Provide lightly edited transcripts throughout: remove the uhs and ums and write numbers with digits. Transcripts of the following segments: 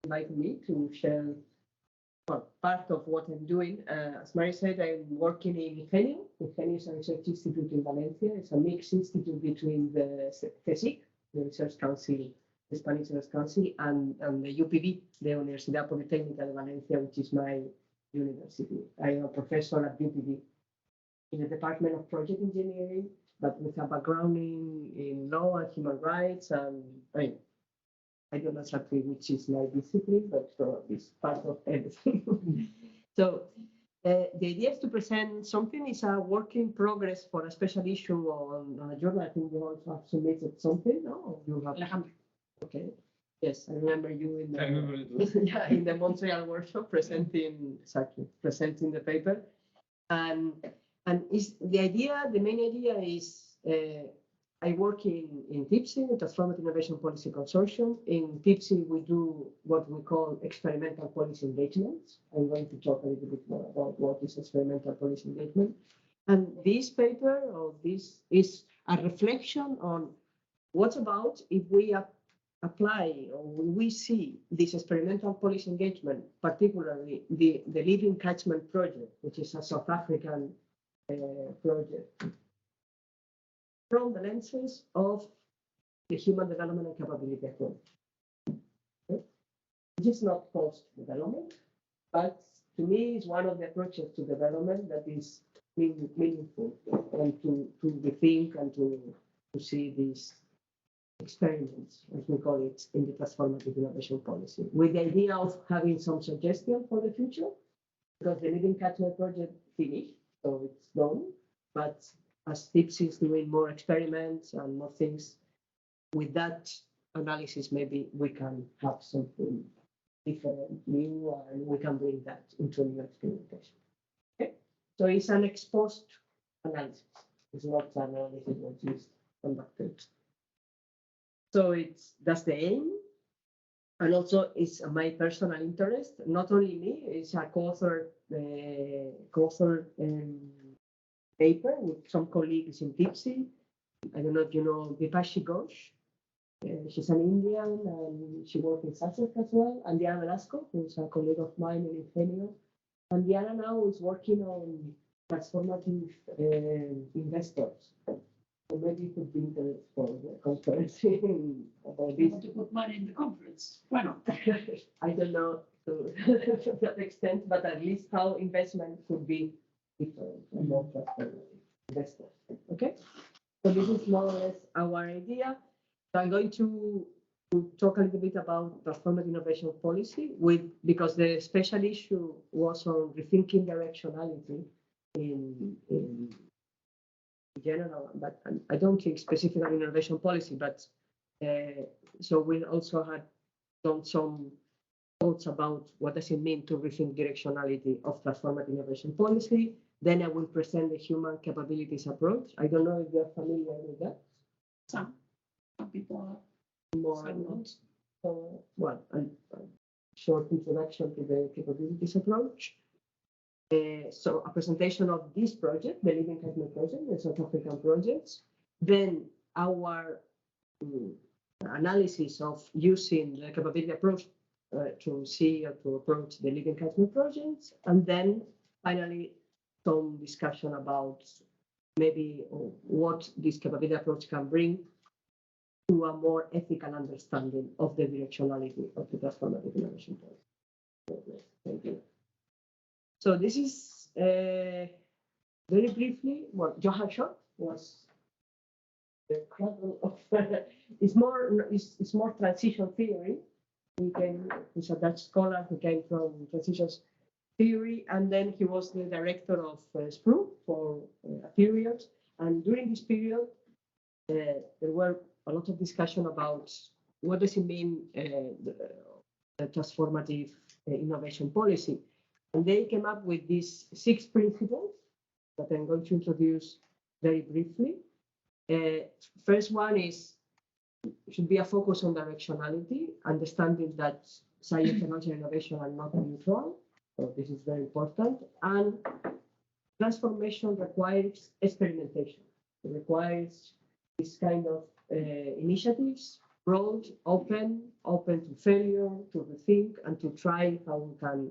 invited me to share part of what I'm doing. As Mary said, I'm working in Ingenio. Ingenio is a research institute in Valencia. It's a mixed institute between the CSIC, the Research Council, the Spanish Research Council, and the UPV, the Universidad Politécnica de Valencia, which is my university. I am a professor at UPV in the Department of Project Engineering, but with a background in law and human rights. And I don't know exactly which is my discipline, but it's part of everything. So the idea is to present something. It's a work in progress for a special issue on a journal. I think you also have submitted something. No, you have. Alejandra. Okay. Yes, I remember you in the yeah, in the Montreal workshop presenting the paper, and is the idea. The main idea is. I work in TIPSI, the Transformative Innovation Policy Consortium. In TIPSI, we do what we call experimental policy engagements. I'm going to talk a little bit more about what is experimental policy engagement. And this paper, or this is a reflection on what's about if we apply or we see this experimental policy engagement, particularly the Living Catchment project, which is a South African project, from the lenses of the human development and capability approach. Okay? Which is not post-development, but to me is one of the approaches to development that is meaningful and to rethink and to see these experiments, as we call it, in the transformative innovation policy, with the idea of having some suggestion for the future, because the Living Catchment project finished, so it's done, but as TIPSI is doing more experiments and more things, with that analysis, maybe we can have something different, new, and we can bring that into new experimentation. Okay, so it's an ex post analysis. It's not an analysis that is conducted. So that's the aim, and also it's my personal interest. Not only me, it's a co-author paper with some colleagues in TIPSI. I don't know if you know Vipashi Ghosh. She's an Indian and she works in Sussex as well. And Diana Velasco, who's a colleague of mine in Ingenio. And Diana now is working on transformative investors. So maybe it could be interesting for the conference about this. You want to put money in the conference? Why not? I don't know to that extent, but at least how investment could be different and more transformative investors. Okay, so this is more or less our idea. So I'm going to talk a little bit about transformative innovation policy because the special issue was on rethinking directionality in general, but I don't think specifically innovation policy, but so we also had done some thoughts about what does it mean to rethink directionality of transformative innovation policy. Then I will present the human capabilities approach. I don't know if you're familiar with that. Some people are. More not. Well, a short introduction to the capabilities approach. So a presentation of this project, the Living Catchment project, the South African projects. Then our analysis of using the capability approach to see or to approach the Living Catchment projects, and then finally some discussion about maybe what this capability approach can bring to a more ethical understanding of the directionality of the transformative innovation policy. Thank you. So this is very briefly what Johan Schott was the cradle of. It's more transition theory. He's a Dutch scholar who came from transition theory, and then he was the director of SPRU for a period. And during this period, there were a lot of discussion about what does it mean the transformative innovation policy. And they came up with these 6 principles that I'm going to introduce very briefly. First one should be a focus on directionality, understanding that science, technology, and innovation are not neutral. So this is very important. And transformation requires experimentation. It requires this kind of initiatives broad, open to failure, to rethink, and to try how we can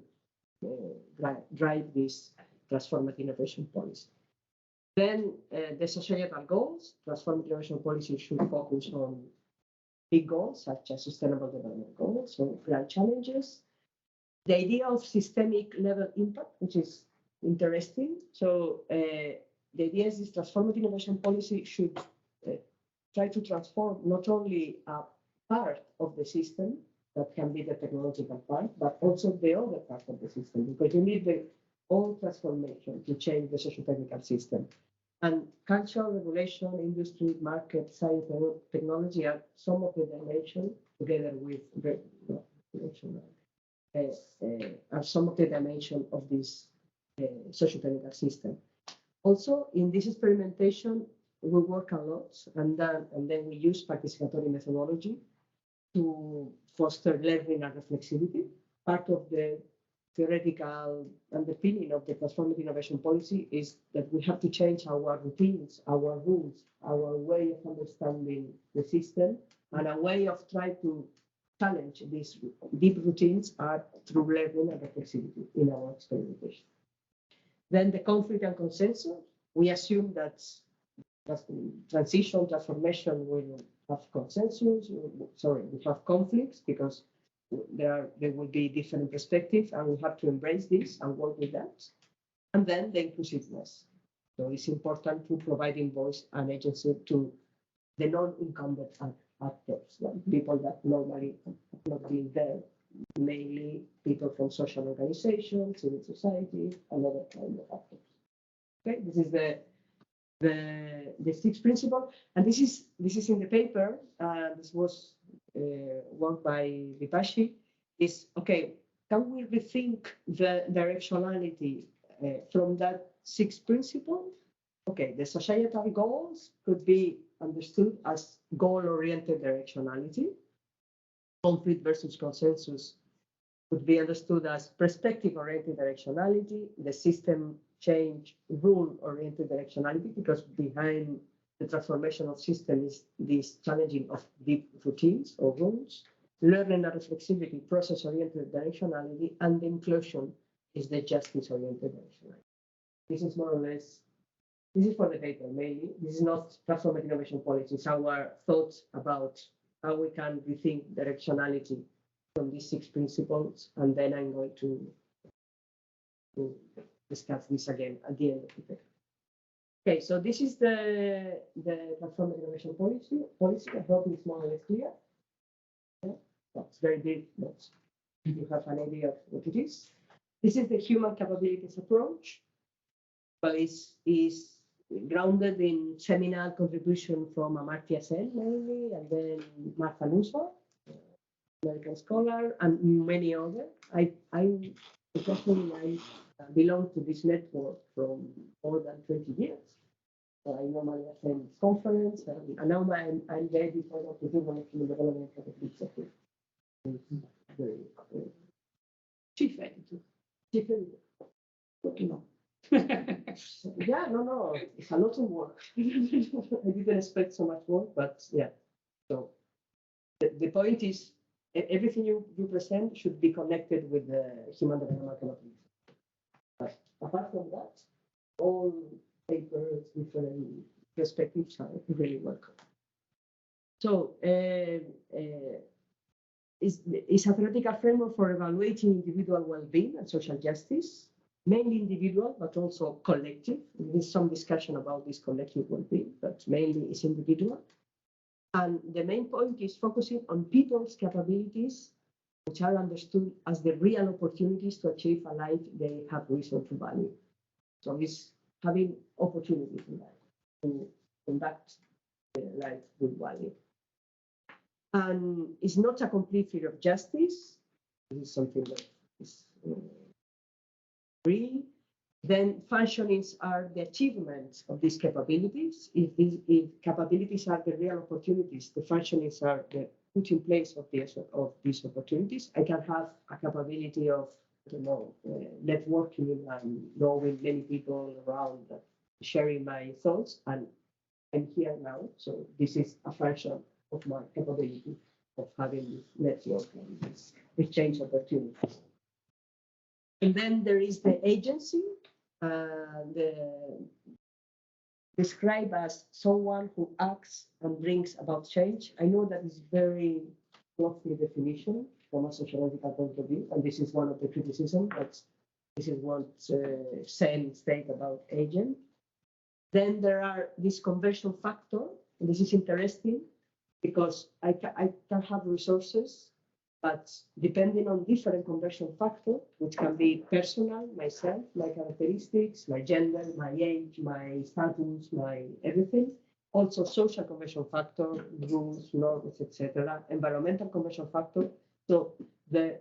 drive this transformative innovation policy. Then the societal goals, transformative innovation policy should focus on big goals such as sustainable development goals, so grand challenges. The idea of systemic level impact, which is interesting. So the idea is this transformative innovation policy should try to transform not only a part of the system, that can be the technological part, but also the other part of the system, because you need the whole transformation to change the socio-technical system. And culture, regulation, industry, market, science, and technology are some of the dimensions, together with are some of the dimensions of this socio-technical system. Also, in this experimentation, we work a lot, and then we use participatory methodology to foster learning and reflexivity. Part of the theoretical underpinning of the transformative innovation policy is that we have to change our routines, our rules, our way of understanding the system, and a way of trying to challenge these deep routines are through learning and reflexivity in our experimentation. Then the conflict and consensus, we assume that transition, transformation will have consensus, we have conflicts because there will be different perspectives, and we have to embrace this and work with that. And then the inclusiveness. So it's important to providing voice and agency to the non-incumbent actors, people that normally have not been there, mainly people from social organizations, civil society, and other kind of actors. Okay, this is the sixth principle, and this is in the paper. This was work by Vipashi. Is okay. Can we rethink the directionality from that sixth principle? Okay, the societal goals could be understood as goal-oriented directionality. Conflict versus consensus could be understood as perspective-oriented directionality. The system change rule-oriented directionality, because behind the transformation of system is this challenging of deep routines or rules. Learning and reflexivity, process-oriented directionality, and the inclusion is the justice-oriented directionality. This is more or less, this is for the paper mainly. This is not transformative innovation policy. It's our thoughts about how we can rethink directionality from these six principles, and then I'm going to discuss this again at the end of the paper. Okay, so this is the transformative innovation policy. I hope it's more or less clear. Yeah, that's very big, but you have an idea of what it is. This is the human capabilities approach, but it's grounded in seminal contribution from Amartya Sen mainly, and then Martha Nussbaum, American scholar, and many others. I belong to this network from more than 20 years. So I normally attend conference, and now I'm very difficult to do molecular development capabilities. Chief editor. Chief editor. No. Yeah, no, it's a lot of work. I didn't expect so much work, but yeah. So the point is, everything you present should be connected with the human development capability. But apart from that, all papers, different perspectives are really welcome. So it's a theoretical framework for evaluating individual well-being and social justice, mainly individual, but also collective. There's some discussion about this collective well-being, but mainly it's individual. And the main point is focusing on people's capabilities, which are understood as the real opportunities to achieve a life they have reason to value. So it's having opportunities in life to conduct life with value. And it's not a complete theory of justice. This is something that is real. Then functionings are the achievements of these capabilities. If capabilities are the real opportunities, the functionings are the put in place of these opportunities. I can have a capability of, networking and knowing many people around, sharing my thoughts, and I'm here now. So this is a function of my capability. of having this network and this exchange opportunities. And then there is the agency, described as someone who acts and brings about change. I know that is very lofty definition from a sociological point of view, and this is one of the criticisms, but this is what Sen state about agent. Then there are this conversion factor, and this is interesting because I can have resources, but depending on different conversion factors, which can be personal, myself, my characteristics, my gender, my age, my status, my everything. Also social conversion factor, rules, norms, etc. Environmental conversion factor. So the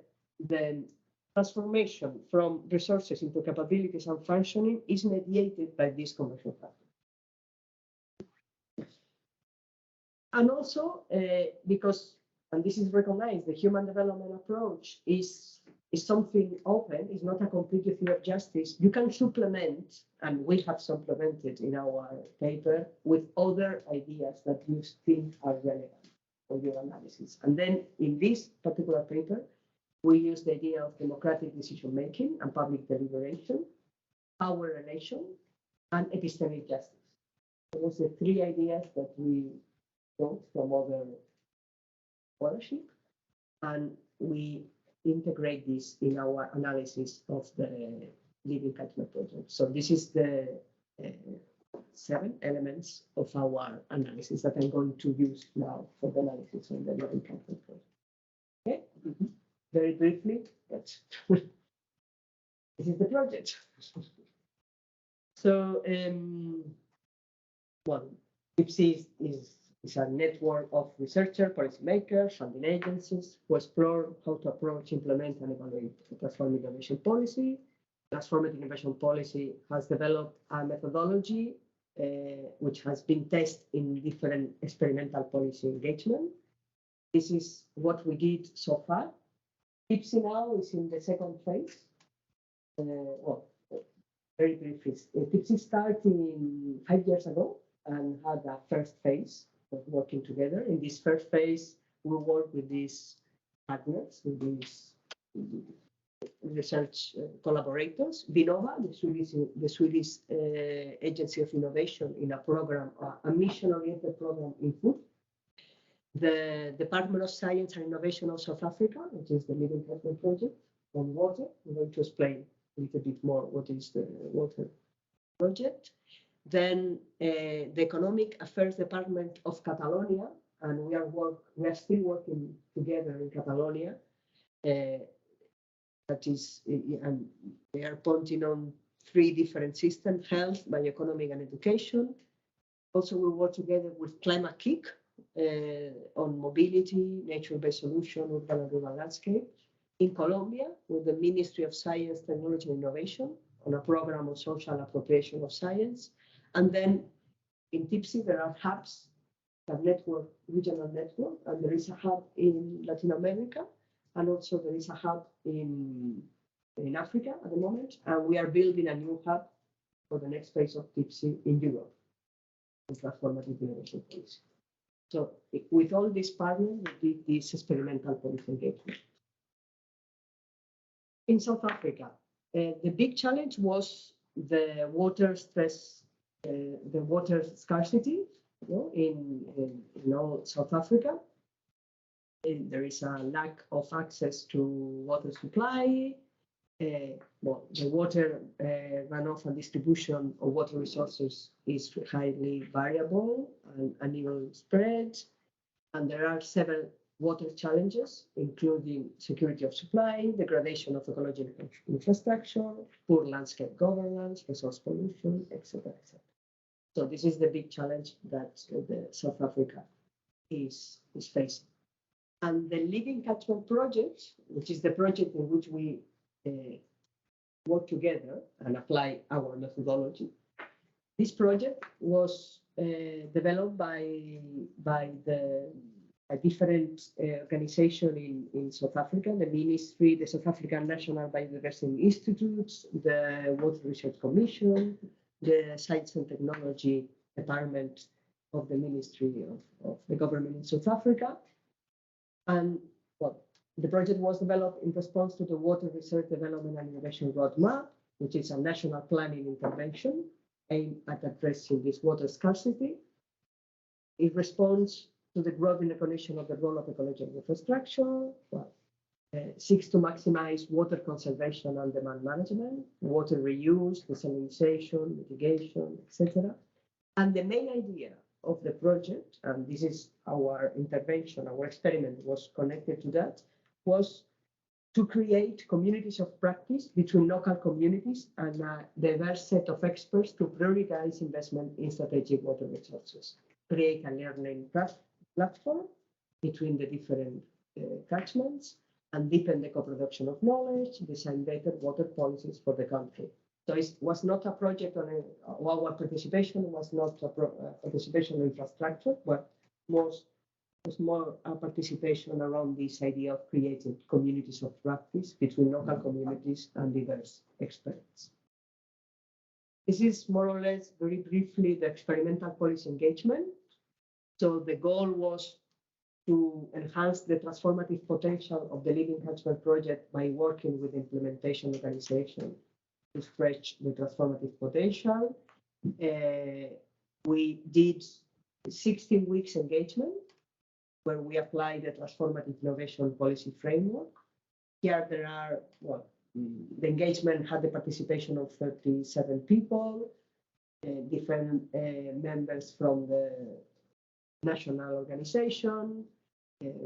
transformation from resources into capabilities and functioning is mediated by this conversion factor. And also because, and this is recognized, the human development approach is something open, it's not a complete theory of justice. You can supplement, and we have supplemented in our paper, with other ideas that you think are relevant for your analysis. And then in this particular paper, we use the idea of democratic decision-making and public deliberation, power relation, and epistemic justice. Those are the three ideas that we wrote from other scholarship, and we integrate this in our analysis of the Living Catchment project. So this is the 7 elements of our analysis that I'm going to use now for the analysis of the Living Catchment project. Okay, very briefly, but this is the project. So, well, IPSI is a network of researchers, policymakers, funding agencies who explore how to approach, implement, and evaluate transformative innovation policy. Transformative innovation policy has developed a methodology which has been tested in different experimental policy engagement. This is what we did so far. IPSI now is in the second phase. Well, very briefly, IPSI started 5 years ago and had a first phase of working together. In this first phase, we work with these partners, with these research collaborators. Vinnova, the Swedish Agency of Innovation, in a program, a mission-oriented program in food. The Department of Science and Innovation of South Africa, which is the Living Catchment project on water. I'm going to explain a little bit more what is the water project. Then the Economic Affairs Department of Catalonia, and we are still working together in Catalonia. That is, and they are pointing on 3 different systems: health, bioeconomic, and education. Also, we work together with Climate Kick on mobility, nature-based solution, urban and rural landscape. In Colombia, with the Ministry of Science, Technology, and Innovation on a program of social appropriation of science. And then in TIPSI, there are hubs, a network, regional network, and there is a hub in Latin America, and also there is a hub in Africa at the moment, and we are building a new hub for the next phase of TIPSI in Europe, in transformative innovation policy. So with all these partners, we did this experimental policy engagement. In South Africa, the big challenge was the water stress, the water scarcity, in all South Africa. There is a lack of access to water supply. Well, the water runoff and distribution of water resources is highly variable and uneven spread. And there are several water challenges, including security of supply, degradation of ecological infrastructure, poor landscape governance, resource pollution, etc., etc. So this is the big challenge that the South Africa is facing. And the Living Catchment project, which is the project in which we work together and apply our methodology. This project was developed by a different organization in South Africa, the ministry, the South African National Biodiversity Institutes, the Water Research Commission, the Science and Technology Department of the Ministry of the Government in South Africa. And well, the project was developed in response to the Water Research Development and Innovation Roadmap, which is a national planning intervention aimed at addressing this water scarcity. It responds to the growing recognition of the role of ecological infrastructure, seeks to maximize water conservation and demand management, water reuse, desalination, mitigation, etc. And the main idea of the project, and this is our intervention, our experiment was connected to that, was to create communities of practice between local communities and a diverse set of experts to prioritize investment in strategic water resources, create a learning platform between the different catchments, and deepen the co-production of knowledge, design better water policies for the country. So it was not a project on our participation was not a participation in infrastructure, but was more a participation around this idea of creating communities of practice between local communities and diverse experts. This is more or less, very briefly, the experimental policy engagement. So the goal was to enhance the transformative potential of the Living Catchment project by working with the implementation organization to stretch the transformative potential. We did 16 weeks engagement where we applied the transformative innovation policy framework. Here there are, the engagement had the participation of 37 people, different members from the national organization,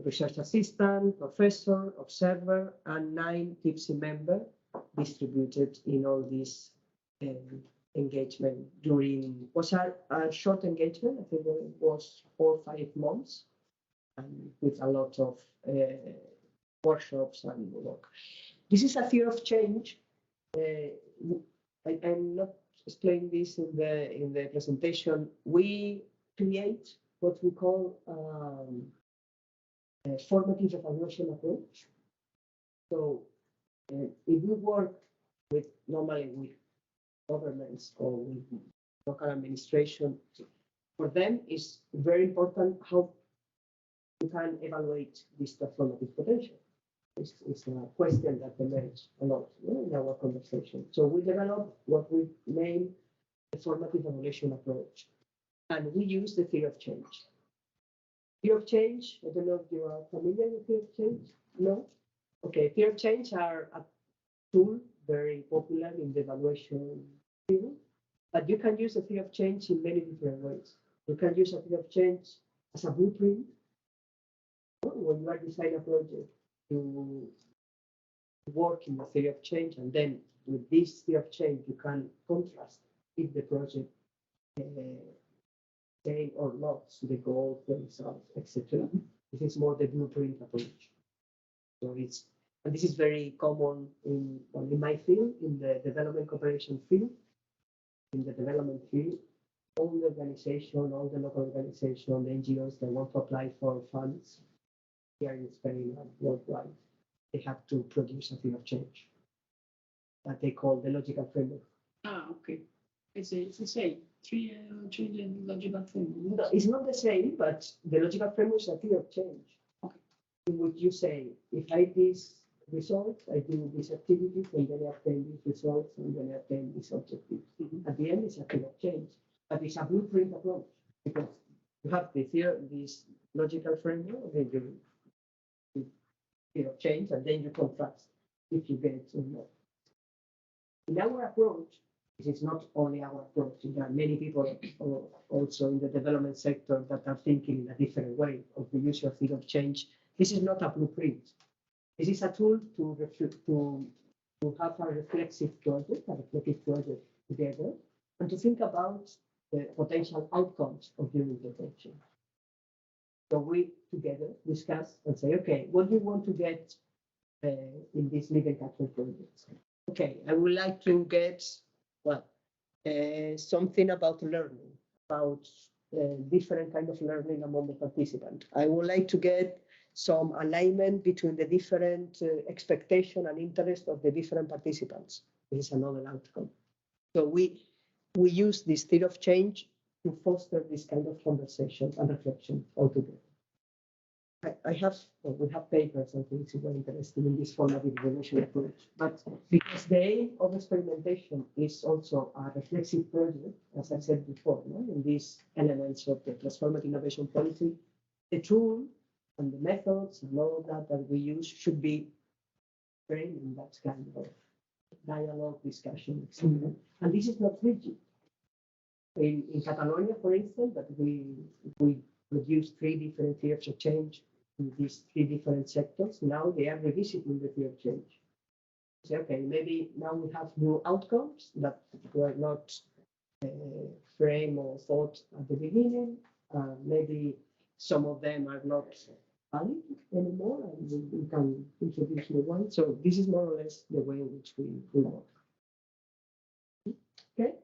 research assistant, professor, observer, and 9 TIPSI members distributed in all this engagement was a short engagement. I think it was 4 or 5 months, and with a lot of workshops and work. This is a theory of change. I'm not explaining this in the presentation. We create what we call a formative evaluation approach. So if we work normally with governments or with local administration, for them it's very important how you can evaluate this transformative potential. It's a question that emerges a lot in our conversation. So we develop what we name the formative evaluation approach, and we use the theory of change. Theory of change, I don't know if you are familiar with theory of change. No? Okay, theory of change are a tool very popular in the evaluation field, but you can use a theory of change in many different ways. You can use a theory of change as a blueprint. When you are designing a project, to work in the theory of change, and then with this theory of change, you can contrast if the project say or not the goal, the results, etc. This is more the blueprint approach. So and this is very common in my field, in the development cooperation field. In the development field, all the organization, all the local organization, the NGOs that want to apply for funds here in Spain and worldwide, they have to produce a theory of change that they call the logical framework. Okay. It's the same. Three logical framework. No, it's not the same, but the logical framework is a theory of change. Okay. In which you say, if I this result, I do these activities, and then I obtain these results, and then I obtain these objectives. At the end, it's a theory of change, but it's a blueprint approach because you have this logical framework, then you of change, and then you contrast if you get it or not. In our approach, this is not only our approach. There are many people also in the development sector that are thinking in a different way of the use of theory of change. This is not a blueprint. This is a tool to have a reflexive project together, and to think about the potential outcomes of your intervention. So we together discuss and say, okay, what do you want to get in this Living Catchment project? Okay, I would like to get, something about learning, about different kind of learning among the participants. I would like to get some alignment between the different expectation and interest of the different participants. This is another outcome. So we use this theory of change to foster this kind of conversation and reflection altogether. I have, well, we have papers and things very interesting in this formative evaluation approach, but because the aim of experimentation is also a reflexive project, as I said before, no? In these elements of the transformative innovation policy, the tool and the methods and all of that that we use should be framed in that kind of dialogue, discussion, etc. And this is not rigid. In Catalonia, for instance, that we produced 3 different theories of change in these 3 different sectors. Now they are revisiting the theory of change. Say, okay, maybe now we have new outcomes that were not framed or thought at the beginning. Maybe some of them are not valid anymore, and we can introduce new ones. So this is more or less the way in which we work. Okay.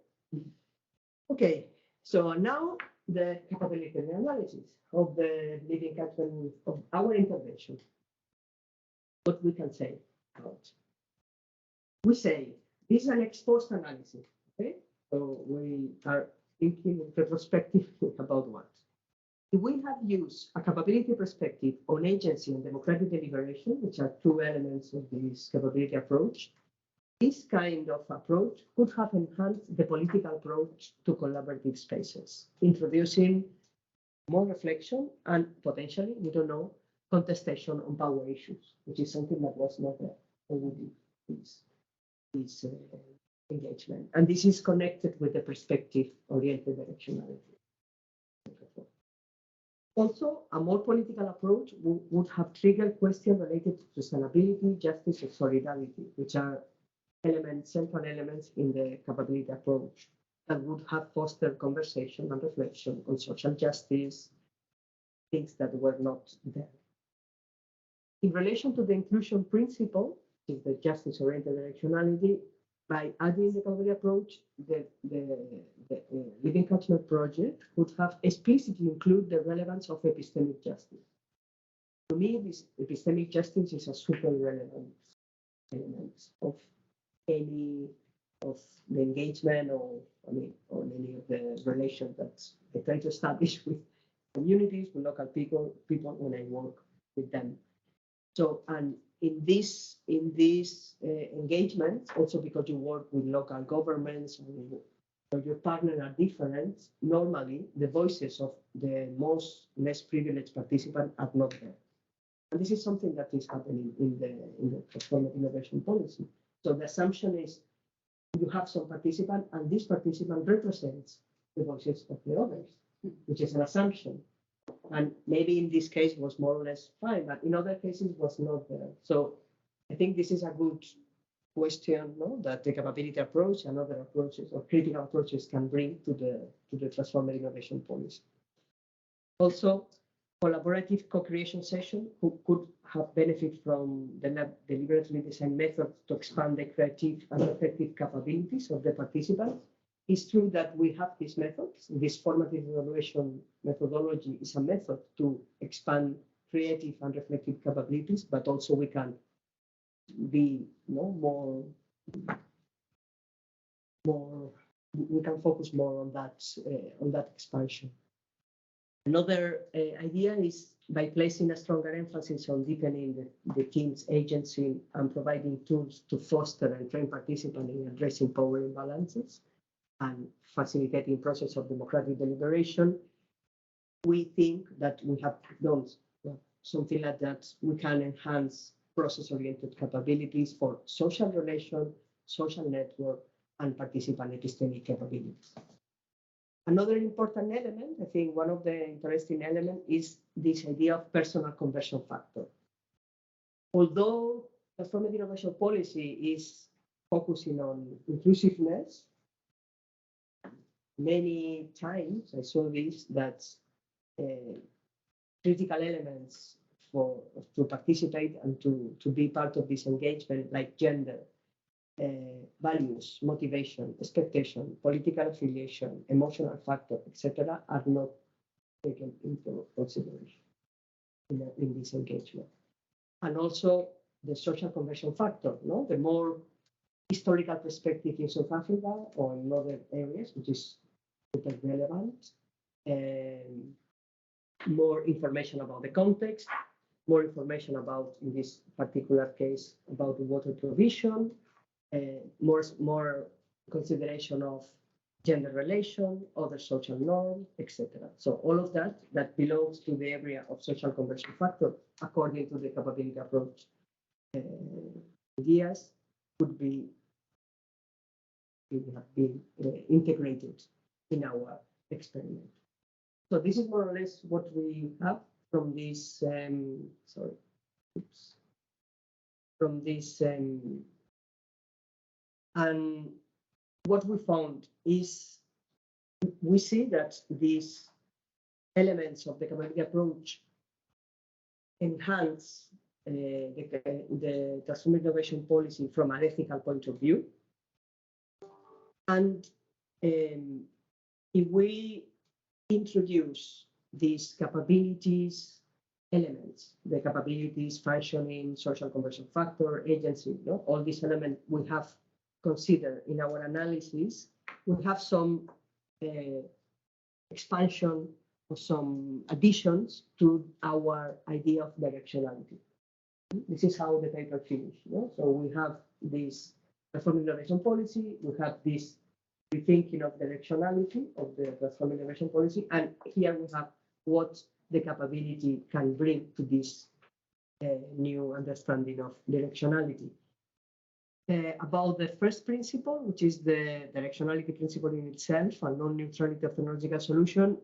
Okay, so now the capability analysis of the living catchment of our intervention. What we can say about it. We say this is an ex post analysis. Okay, so we are thinking retrospectively about what. If we have used a capability perspective on agency and democratic deliberation, which are 2 elements of this capability approach, this kind of approach could have enhanced the political approach to collaborative spaces, introducing more reflection and potentially, we don't know, contestation on power issues, which is something that was not there with this engagement. And this is connected with the perspective-oriented directionality. Also, a more political approach would have triggered questions related to sustainability, justice, and solidarity, which are central elements in the capability approach that would have fostered conversation and reflection on social justice, things that were not there. In relation to the inclusion principle, which is the justice-oriented directionality, by adding the capability approach, the Living Catchment project would have explicitly included the relevance of epistemic justice. To me, this epistemic justice is a super relevant element of any of the engagement or any of the relations that I try to establish with communities, with local people when I work with them. So, and in this engagement, also because you work with local governments or your partners are different, normally the voices of the less privileged participants are not there. And this is something that is happening in the transformative innovation policy. So the assumption is you have some participant, and this participant represents the voices of the others, which is an assumption. And maybe in this case it was more or less fine, but in other cases it was not there. So I think this is a good question, no? That the capability approach and other approaches or critical approaches can bring to the transformative innovation policy. Also, collaborative co-creation session who could have benefit from the deliberately designed methods to expand the creative and effective capabilities of the participants. It's true that we have these methods. This formative evaluation methodology is a method to expand creative and reflective capabilities, but also we can be more, we can focus more on that expansion. Another idea is by placing a stronger emphasis on deepening the team's agency and providing tools to foster and train participants in addressing power imbalances and facilitating process of democratic deliberation, we think that we have done something like that. We can enhance process-oriented capabilities for social relation, social network, and participant epistemic capabilities. Another important element, I think one of the interesting elements is this idea of personal conversion factor. Although transformative innovation policy is focusing on inclusiveness, many times I saw this that critical elements to participate and to be part of this engagement, like gender, values, motivation, expectation, political affiliation, emotional factor, etc., are not taken into consideration in this engagement. And also the social conversion factor, no? The more historical perspective in South Africa or in other areas, which is super relevant, more information about the context, more information about, in this particular case, about the water provision, more consideration of gender relation, other social norms, etc. So all of that belongs to the area of social conversion factor, according to the capability approach. Ideas could be have been integrated in our experiment. So this is more or less what we have from this. From this, and what we found is we see that these elements of the capability approach enhance the transformative innovation policy from an ethical point of view. And if we introduce these capabilities elements, the capabilities, functioning, social conversion factor, agency, all these elements we have considered in our analysis, we have some expansion or some additions to our idea of directionality. This is how the paper finished. So we have this transformative innovation policy, we have this rethinking of directionality of the transformative innovation policy, and here we have what the capability can bring to this new understanding of directionality. About the first principle, which is the directionality principle in itself and non-neutrality of technological solution,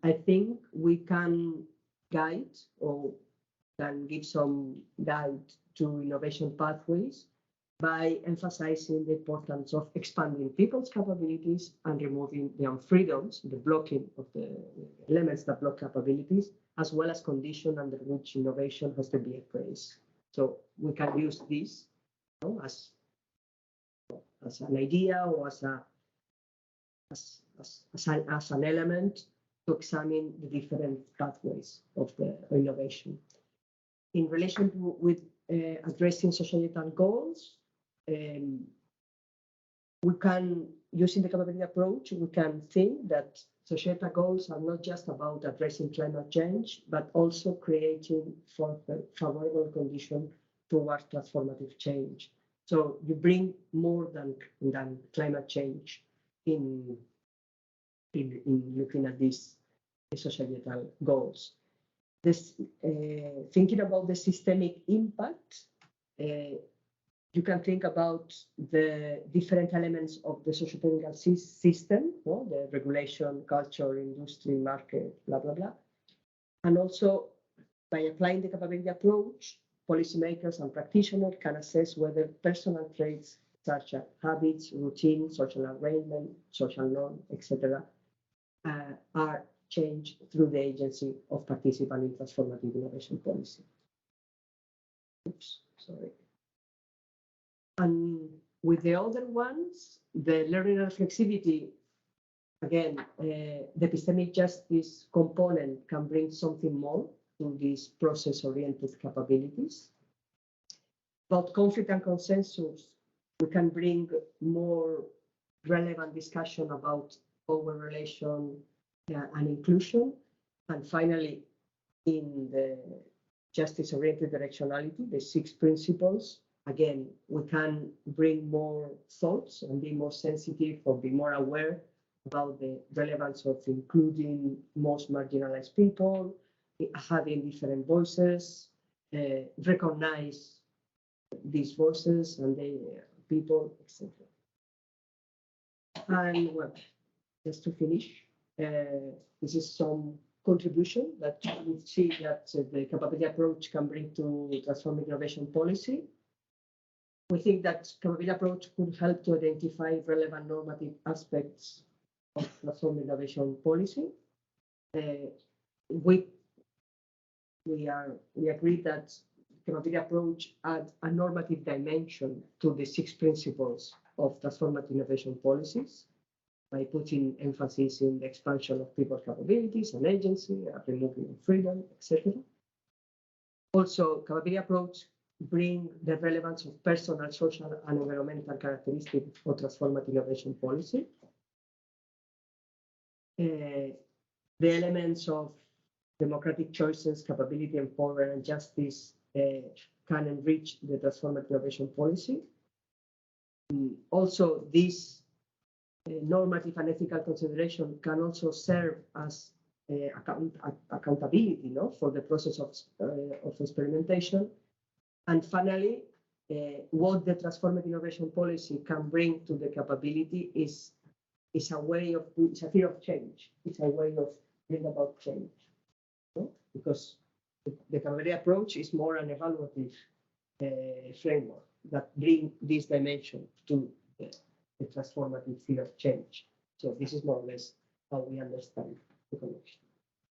I think we can guide or can give some guide to innovation pathways by emphasizing the importance of expanding people's capabilities and removing the unfreedoms, the blocking of the elements that block capabilities, as well as conditions under which innovation has to be appraised. So we can use this as an idea or as an element to examine the different pathways of the innovation. In relation with addressing societal goals, we can, using the capability approach, we can think that societal goals are not just about addressing climate change, but also creating favorable conditions towards transformative change. So you bring more than climate change in looking at these societal goals. This thinking about the systemic impact, you can think about the different elements of the socio-technical system, the regulation, culture, industry, market, blah, blah, blah. And also, by applying the capability approach, policymakers and practitioners can assess whether personal traits such as habits, routine, social arrangement, social norm, etc., are changed through the agency of participant in transformative innovation policy. Oops, sorry. And with the other ones, the learning and flexibility, again, the epistemic justice component can bring something more to these process-oriented capabilities. About conflict and consensus, we can bring more relevant discussion about power relation and inclusion. And finally, in the justice-oriented directionality, the 6 principles, again, we can bring more thoughts and be more sensitive or be more aware about the relevance of including most marginalized people, having different voices, recognize these voices and the people, etc. And well, just to finish, this is some contribution that we see that the capability approach can bring to transforming innovation policy. We think that capability approach could help to identify relevant normative aspects of transforming innovation policy. We agree that capability approach adds a normative dimension to the 6 principles of transformative innovation policies by putting emphasis in the expansion of people's capabilities and agency, removing freedom, etc. Also, capability approach bring the relevance of personal, social, and environmental characteristics of transformative innovation policy. The elements of democratic choices, capability, empowerment, and justice can enrich the transformative innovation policy. Also, this normative and ethical consideration can also serve as accountability, for the process of experimentation. And finally, what the transformative innovation policy can bring to the capability is a way of, it's a fear of change. It's a way of bringing about change, because the capability approach is more an evaluative framework that bring this dimension to the transformative fear of change. So this is more or less how we understand the connection.